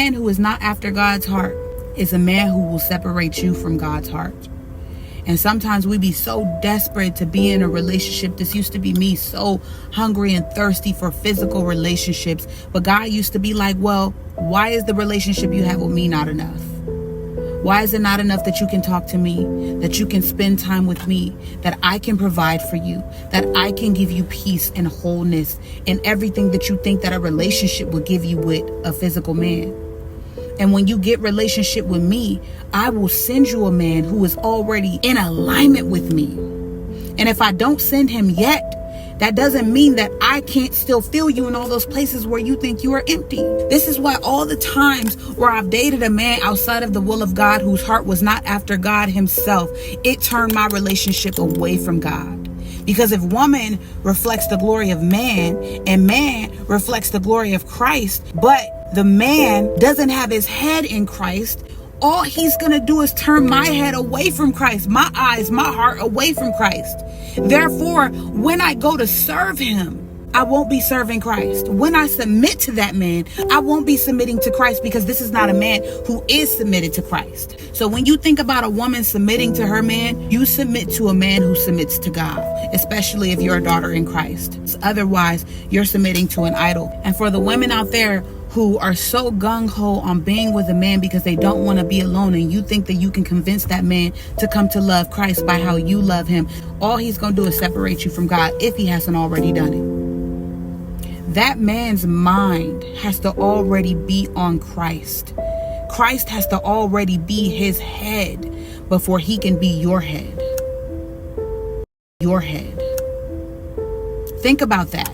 man who is not after God's heart is a man who will separate you from God's heart. And sometimes we be so desperate to be in a relationship. This used to be me, so hungry and thirsty for physical relationships. But God used to be like, well, why is the relationship you have with me not enough? Why is it not enough that you can talk to me, that you can spend time with me, that I can provide for you, that I can give you peace and wholeness and everything that you think that a relationship would give you with a physical man? And when you get relationship with me, I will send you a man who is already in alignment with me. And if I don't send him yet, that doesn't mean that I can't still feel you in all those places where you think you are empty. This is why all the times where I've dated a man outside of the will of God, whose heart was not after God himself, it turned my relationship away from God. Because if woman reflects the glory of man and man reflects the glory of Christ, but the man doesn't have his head in Christ, all he's going to do is turn my head away from Christ, my eyes, my heart away from Christ. Therefore, when I go to serve him, I won't be serving Christ. When I submit to that man, I won't be submitting to Christ, because this is not a man who is submitted to Christ. So when you think about a woman submitting to her man, you submit to a man who submits to God, especially if you're a daughter in Christ. Otherwise, you're submitting to an idol. And for the women out there who are so gung-ho on being with a man because they don't want to be alone, and you think that you can convince that man to come to love Christ by how you love him, all he's going to do is separate you from God if he hasn't already done it. That man's mind has to already be on Christ. Christ has to already be his head before he can be your head. Your head. Think about that.